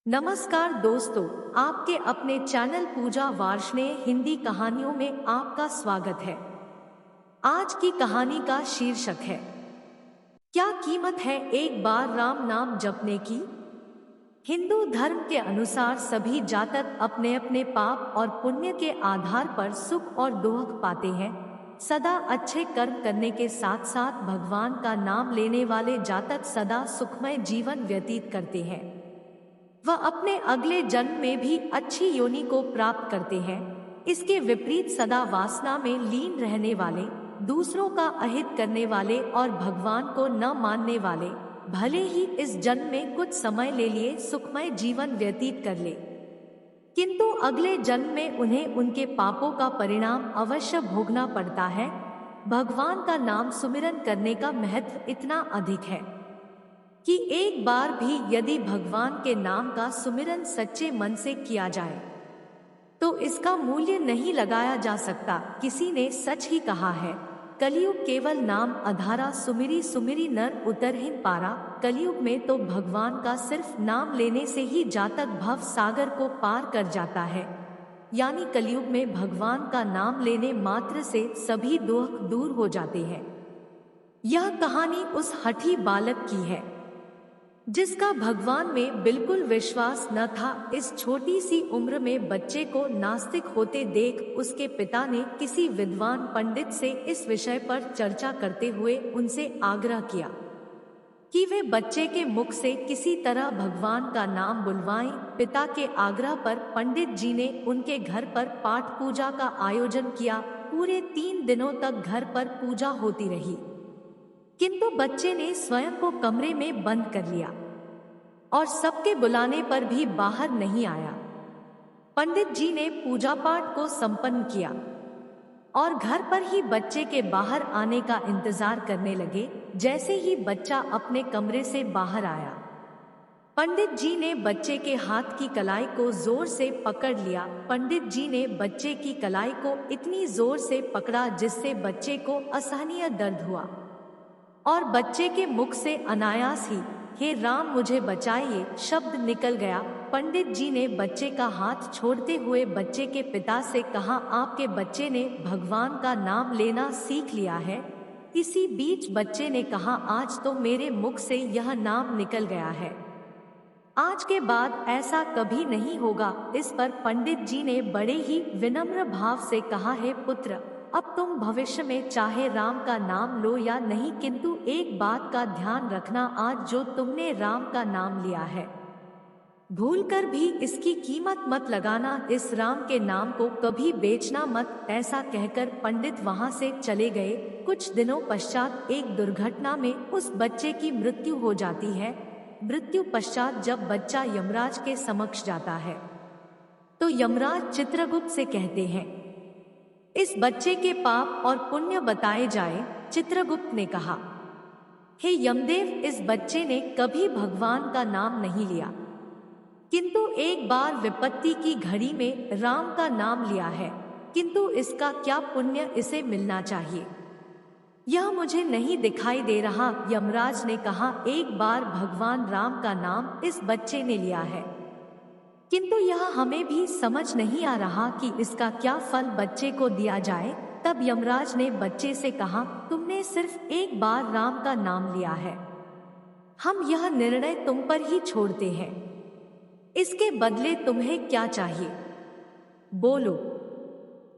नमस्कार दोस्तों, आपके अपने चैनल पूजा वार्ष्णेय हिंदी कहानियों में आपका स्वागत है। आज की कहानी का शीर्षक है, क्या कीमत है एक बार राम नाम जपने की। हिंदू धर्म के अनुसार सभी जातक अपने अपने पाप और पुण्य के आधार पर सुख और दुख पाते हैं। सदा अच्छे कर्म करने के साथ साथ भगवान का नाम लेने वाले जातक सदा सुखमय जीवन व्यतीत करते हैं। वह अपने अगले जन्म में भी अच्छी योनि को प्राप्त करते हैं। इसके विपरीत सदा वासना में लीन रहने वाले, दूसरों का अहित करने वाले और भगवान को न मानने वाले भले ही इस जन्म में कुछ समय ले लिए सुखमय जीवन व्यतीत कर ले, किंतु अगले जन्म में उन्हें उनके पापों का परिणाम अवश्य भोगना पड़ता है। भगवान का नाम सुमिरन करने का महत्व इतना अधिक है कि एक बार भी यदि भगवान के नाम का सुमिरन सच्चे मन से किया जाए तो इसका मूल्य नहीं लगाया जा सकता। किसी ने सच ही कहा है, कलयुग केवल नाम आधारा, सुमिरी सुमिरी नर उतरहिन पारा। कलयुग में तो भगवान का सिर्फ नाम लेने से ही जातक भव सागर को पार कर जाता है। यानी कलयुग में भगवान का नाम लेने मात्र से सभी दुख दूर हो जाते हैं। यह कहानी उस हठी बालक की है जिसका भगवान में बिल्कुल विश्वास न था। इस छोटी सी उम्र में बच्चे को नास्तिक होते देख उसके पिता ने किसी विद्वान पंडित से इस विषय पर चर्चा करते हुए उनसे आग्रह किया कि वे बच्चे के मुख से किसी तरह भगवान का नाम बुलवाएं। पिता के आग्रह पर पंडित जी ने उनके घर पर पाठ पूजा का आयोजन किया। पूरे 3 दिनों तक घर पर पूजा होती रही, किंतु बच्चे ने स्वयं को कमरे में बंद कर लिया और सबके बुलाने पर भी बाहर नहीं आया। पंडित जी ने पूजा पाठ को संपन्न किया और घर पर ही बच्चे के बाहर आने का इंतजार करने लगे। जैसे ही बच्चा अपने कमरे से बाहर आया, पंडित जी ने बच्चे के हाथ की कलाई को जोर से पकड़ लिया। पंडित जी ने बच्चे की कलाई को इतनी जोर से पकड़ा जिससे बच्चे को असहनीय दर्द हुआ और बच्चे के मुख से अनायास ही हे राम मुझे बचाइए शब्द निकल गया। पंडित जी ने बच्चे का हाथ छोड़ते हुए बच्चे के पिता से कहा, आपके बच्चे ने भगवान का नाम लेना सीख लिया है। इसी बीच बच्चे ने कहा, आज तो मेरे मुख से यह नाम निकल गया है, आज के बाद ऐसा कभी नहीं होगा। इस पर पंडित जी ने बड़े ही विनम्र भाव से कहा, हे पुत्र, अब तुम भविष्य में चाहे राम का नाम लो या नहीं, किंतु एक बात का ध्यान रखना, आज जो तुमने राम का नाम लिया है भूलकर भी इसकी कीमत मत लगाना। इस राम के नाम को कभी बेचना मत। ऐसा कहकर पंडित वहां से चले गए। कुछ दिनों पश्चात एक दुर्घटना में उस बच्चे की मृत्यु हो जाती है। मृत्यु पश्चात जब बच्चा यमराज के समक्ष जाता है तो यमराज चित्रगुप्त से कहते हैं, इस बच्चे के पाप और पुण्य बताए जाए। चित्रगुप्त ने कहा, हे यमदेव, इस बच्चे ने कभी भगवान का नाम नहीं लिया, किंतु एक बार विपत्ति की घड़ी में राम का नाम लिया है, किंतु इसका क्या पुण्य इसे मिलना चाहिए, यह मुझे नहीं दिखाई दे रहा। यमराज ने कहा, एक बार भगवान राम का नाम इस बच्चे ने लिया है, किंतु यह हमें भी समझ नहीं आ रहा कि इसका क्या फल बच्चे को दिया जाए। तब यमराज ने बच्चे से कहा, तुमने सिर्फ एक बार राम का नाम लिया है, हम यह निर्णय तुम पर ही छोड़ते हैं, इसके बदले तुम्हें क्या चाहिए, बोलो।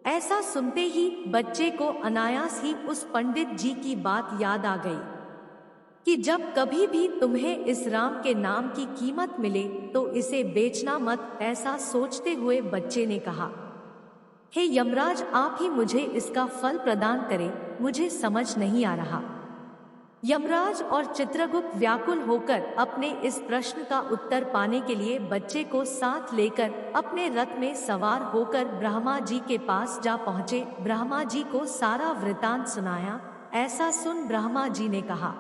ऐसा सुनते ही बच्चे को अनायास ही उस पंडित जी की बात याद आ गई कि जब कभी भी तुम्हें इस राम के नाम की कीमत मिले तो इसे बेचना मत। ऐसा सोचते हुए बच्चे ने कहा, हे यमराज, आप ही मुझे इसका फल प्रदान करें, मुझे समझ नहीं आ रहा। यमराज और चित्रगुप्त व्याकुल होकर अपने इस प्रश्न का उत्तर पाने के लिए बच्चे को साथ लेकर अपने रथ में सवार होकर ब्रह्मा जी के पास जा पहुँचे। ब्रह्मा जी को सारा वृतांत सुनाया। ऐसा सुन ब्रह्मा जी ने कहा,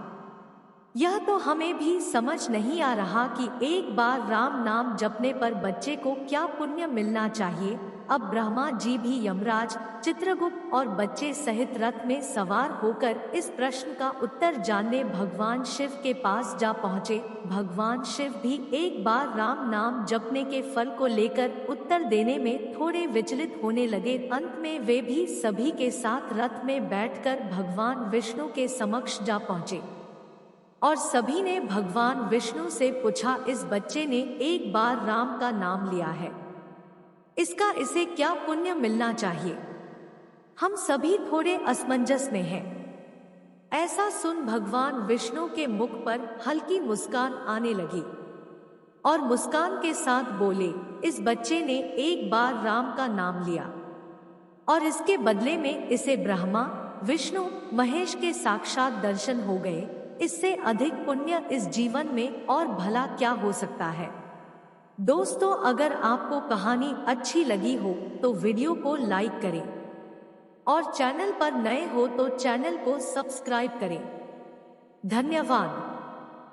यह तो हमें भी समझ नहीं आ रहा कि एक बार राम नाम जपने पर बच्चे को क्या पुण्य मिलना चाहिए। अब ब्रह्मा जी भी यमराज, चित्रगुप्त और बच्चे सहित रथ में सवार होकर इस प्रश्न का उत्तर जानने भगवान शिव के पास जा पहुँचे। भगवान शिव भी एक बार राम नाम जपने के फल को लेकर उत्तर देने में थोड़े विचलित होने लगे। अंत में वे भी सभी के साथ रथ में बैठकर भगवान विष्णु के समक्ष जा पहुँचे और सभी ने भगवान विष्णु से पूछा, इस बच्चे ने एक बार राम का नाम लिया है, इसका इसे क्या पुण्य मिलना चाहिए? हम सभी थोड़े असमंजस में हैं। ऐसा सुन भगवान विष्णु के मुख पर हल्की मुस्कान आने लगी और मुस्कान के साथ बोले, इस बच्चे ने एक बार राम का नाम लिया और इसके बदले में इसे ब्रह्मा, विष्णु, महेश के साक्षात दर्शन हो गए। इससे अधिक पुण्य इस जीवन में और भला क्या हो सकता है? दोस्तों, अगर आपको कहानी अच्छी लगी हो तो वीडियो को लाइक करें और चैनल पर नए हो तो चैनल को सब्सक्राइब करें। धन्यवाद।